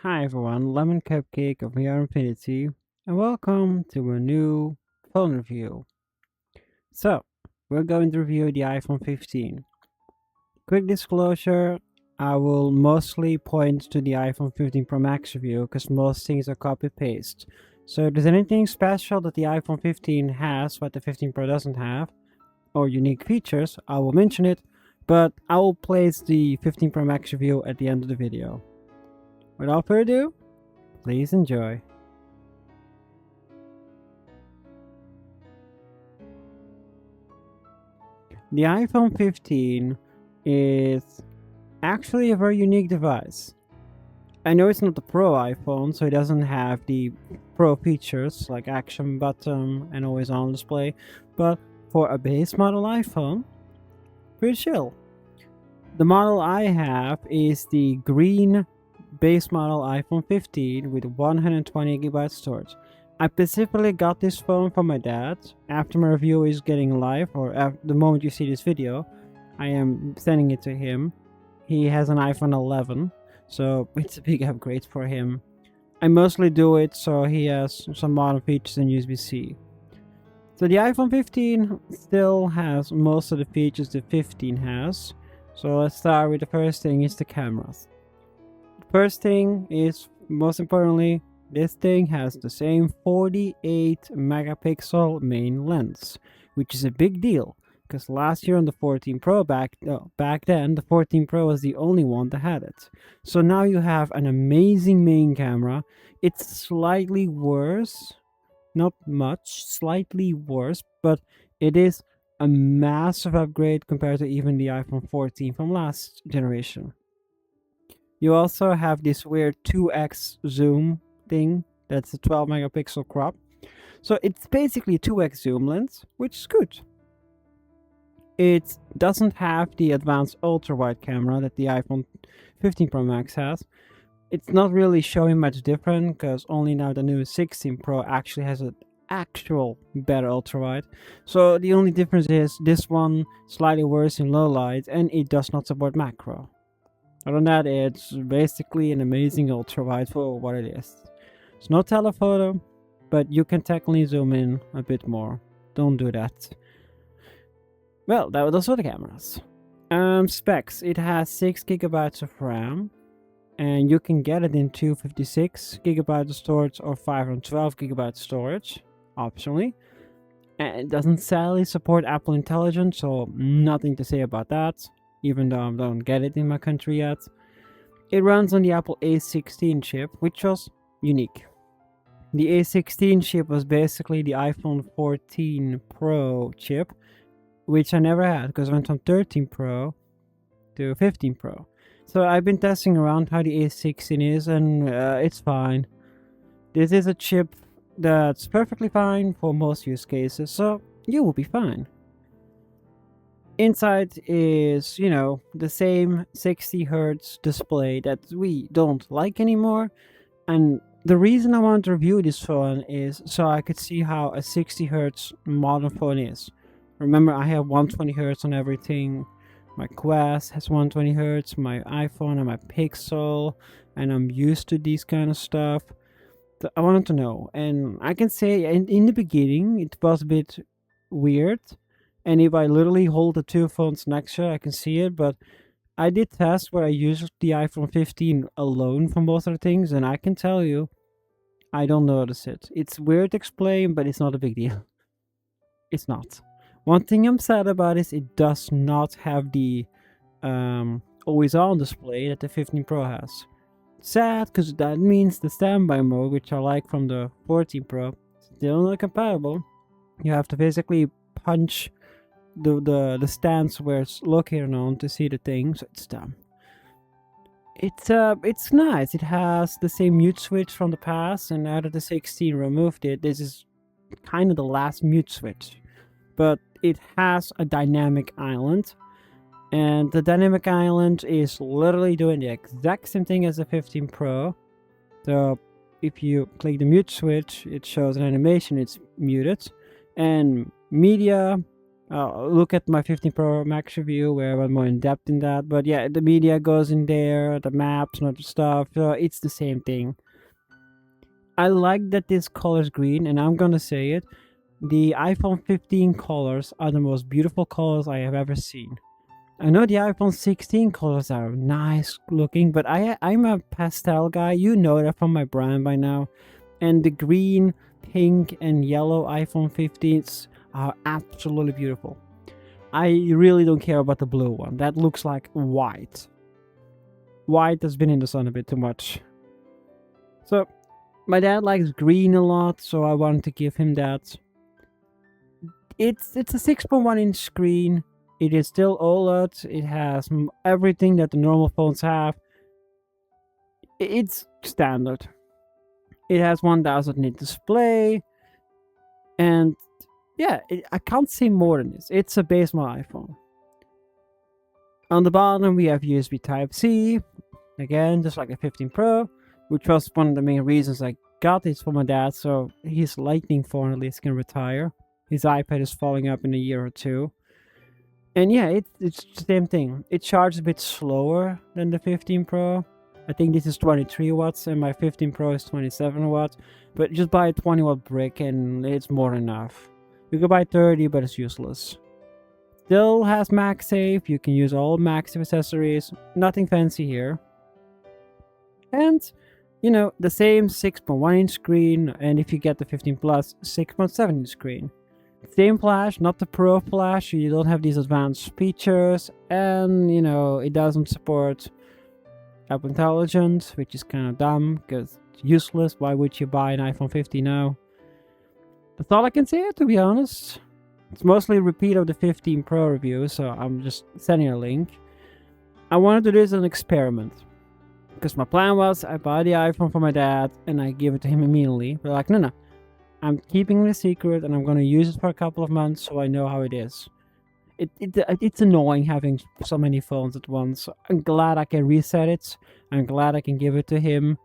Hi everyone, LemonCupcakeVRInfinity, and welcome to a new phone review. So, we're going to review the iPhone 15. Quick disclosure, I will mostly point to the iPhone 15 Pro Max review because most things are copy-paste. So if there's anything special that the iPhone 15 has what the 15 Pro doesn't have, or unique features, I will mention it, but I will place the 15 Pro Max review at the end of the video. Without further ado, please enjoy. The iPhone 15 is actually a very unique device. I know it's not the Pro iPhone, so it doesn't have the Pro features like action button and always on display, but for a base model iPhone, pretty chill. The model I have is the green base model iPhone 15 with 120GB storage. I specifically got this phone from my dad. After my review is getting live, or at the moment you see this video, I am sending it to him. He has an iPhone 11, so it's a big upgrade for him. I mostly do it so he has some modern features in USB-C. So the iPhone 15 still has most of the features the 15 has. So let's start with the first thing is the cameras. The first thing is, most importantly, this thing has the same 48 megapixel main lens, which is a big deal because last year on the 14 Pro back then the 14 Pro was the only one that had it. So now you have an amazing main camera. It's slightly worse, not much, slightly worse, but it is a massive upgrade compared to even the iPhone 14 from last generation. You also have this weird 2x zoom thing. That's a 12 megapixel crop. So it's basically a 2x zoom lens, which is good. It doesn't have the advanced ultra wide camera that the iPhone 15 Pro Max has. It's not really showing much different because only now the new 16 Pro actually has an actual better ultra wide. So the only difference is this one slightly worse in low light and it does not support macro. Other than that, it's basically an amazing ultra wide for what it is. It's no telephoto, but you can technically zoom in a bit more. Don't do that. Well, those are the cameras. Specs. It has 6GB of RAM, and you can get it in 256GB of storage or 512GB storage, optionally. And it doesn't sadly support Apple Intelligence, so nothing to say about that, even though I don't get it in my country yet. It runs on the Apple A16 chip, which was unique. The A16 chip was basically the iPhone 14 Pro chip, which I never had because I went from 13 Pro to 15 Pro. So I've been testing around how the A16 is, and it's fine. This is a chip that's perfectly fine for most use cases, so you will be fine. Inside is, the same 60Hz display that we don't like anymore. And the reason I want to review this phone is so I could see how a 60Hz modern phone is. Remember, I have 120Hz on everything. My Quest has 120Hz, my iPhone and my Pixel, and I'm used to these kind of stuff. So I wanted to know, and I can say in the beginning it was a bit weird. And if I literally hold the two phones next to it, I can see it. But I did tests where I used the iPhone 15 alone for most of the things, and I can tell you, I don't notice it. It's weird to explain, but it's not a big deal. It's not. One thing I'm sad about is it does not have the always on display that the 15 Pro has. Sad, because that means the standby mode, which I like from the 14 Pro, still not compatible. You have to physically punch the stance where it's located on to see the thing, so it's dumb. It's nice. It has the same mute switch from the past, and now that the 16 removed it, this is kind of the last mute switch. But it has a dynamic island, and the dynamic island is literally doing the exact same thing as the 15 Pro. So if you click the mute switch, it shows an animation, it's muted, and media, Look at my 15 Pro Max review where I went more in depth in that. But yeah, the media goes in there, the maps and other stuff. It's the same thing. I like that this color is green, and I'm gonna say it. The iPhone 15 colors are the most beautiful colors I have ever seen. I know the iPhone 16 colors are nice looking, but I'm a pastel guy. You know that from my brand by now. And the green, pink, and yellow iPhone 15s are absolutely beautiful. I really don't care about the blue one. That looks like white. White has been in the sun a bit too much. So, my dad likes green a lot, so I wanted to give him that. It's a 6.1 inch screen. It is still OLED. It has everything that the normal phones have. It's standard. It has 1000 nit display, and yeah, I can't say more than this. It's a base model iPhone. On the bottom, we have USB Type-C, again, just like a 15 Pro, which was one of the main reasons I got this for my dad, so his Lightning phone at least can retire. His iPad is falling up in a year or two. And yeah, it's the same thing. It charges a bit slower than the 15 Pro. I think this is 23 watts and my 15 Pro is 27 watts. But just buy a 20 watt brick and it's more than enough. You could buy 30, but it's useless. Still has MagSafe. You can use all MagSafe accessories. Nothing fancy here. And, you know, the same 6.1 inch screen. And if you get the 15 Plus, 6.7 inch screen. Same flash, not the Pro flash. You don't have these advanced features. And, you know, it doesn't support Apple Intelligence, which is kind of dumb because it's useless. Why would you buy an iPhone 50 now? That's all I can say, to be honest. It's mostly a repeat of the 15 Pro review, so I'm just sending a link. I wanted to do this as an experiment. Because my plan was, I buy the iPhone for my dad, and I give it to him immediately. But like, no. I'm keeping it a secret, and I'm going to use it for a couple of months, so I know how it is. It's annoying having so many phones at once. I'm glad I can reset it. I'm glad I can give it to him.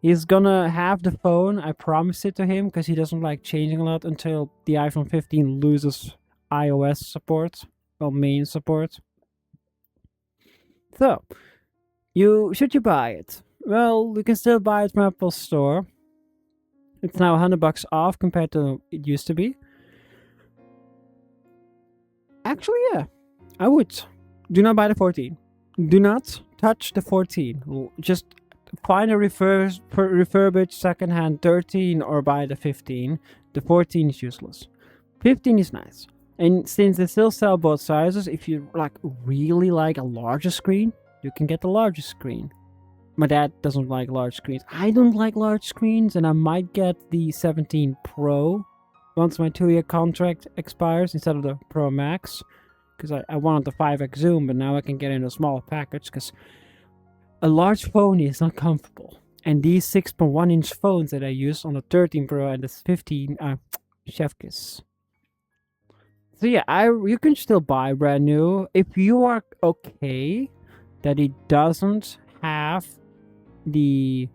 He's gonna have the phone, I promise it to him, because he doesn't like changing a lot until the iPhone 15 loses iOS support, well, main support. So, should you buy it? Well, you can still buy it from Apple Store. It's now $100 off compared to it used to be. Actually, yeah, I would. Do not buy the 14. Do not touch the 14. Just find a refurbished secondhand 13 or buy the 15. The 14 is useless. 15 is nice. And since they still sell both sizes, if you really like a larger screen, you can get the larger screen. My dad doesn't like large screens. I don't like large screens, and I might get the 17 Pro once my 2-year contract expires instead of the Pro Max. Because I wanted the 5x zoom, but now I can get in a smaller package because a large phone is not comfortable. And these 6.1 inch phones that I use on the 13 Pro and the 15 are chef kiss. So yeah, you can still buy brand new if you are okay that it doesn't have the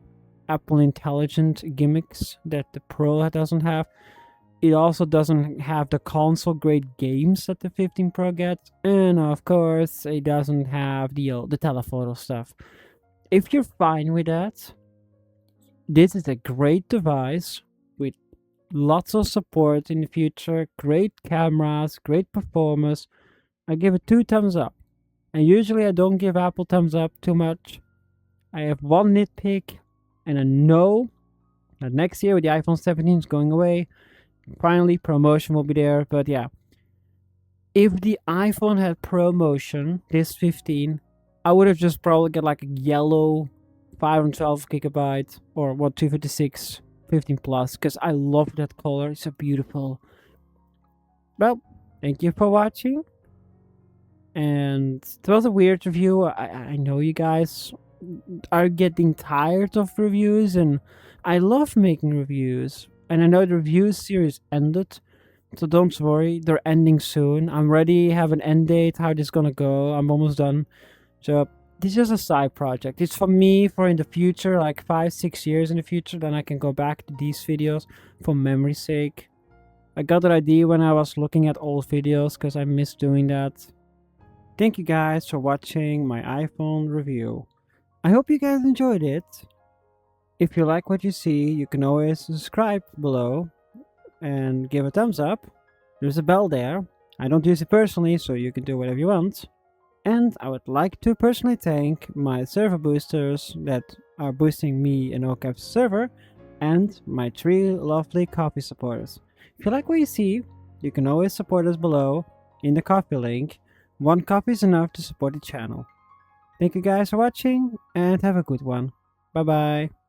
Apple Intelligent gimmicks that the Pro doesn't have. It also doesn't have the console grade games that the 15 Pro gets, and of course it doesn't have the telephoto stuff. If you're fine with that, this is a great device with lots of support in the future, great cameras, great performance. I give it 2 thumbs up. And usually I don't give Apple thumbs up too much. I have one nitpick, and I know that next year with the iPhone 17 is going away, finally promotion will be there. But yeah, if the iPhone had promotion, this 15, I would have just probably got like a yellow 512 gigabyte or 256 15 plus, because I love that color. It's so beautiful. Well, thank you for watching. And it was a weird review. I know you guys are getting tired of reviews, and I love making reviews. And I know the review series ended, so don't worry, they're ending soon. I'm ready, have an end date, how this is gonna go. I'm almost done. So this is just a side project. It's for me, for in the future, like 5-6 years in the future, then I can go back to these videos for memory's sake. I got that idea when I was looking at old videos because I miss doing that. Thank you guys for watching my iPhone review. I hope you guys enjoyed it. If you like what you see, you can always subscribe below and give a thumbs up. There's a bell there. I don't use it personally, so you can do whatever you want. And I would like to personally thank my server boosters that are boosting me in OCAP's server, and my 3 lovely coffee supporters. If you like what you see, you can always support us below in the coffee link. 1 coffee is enough to support the channel. Thank you guys for watching, and have a good one. Bye bye.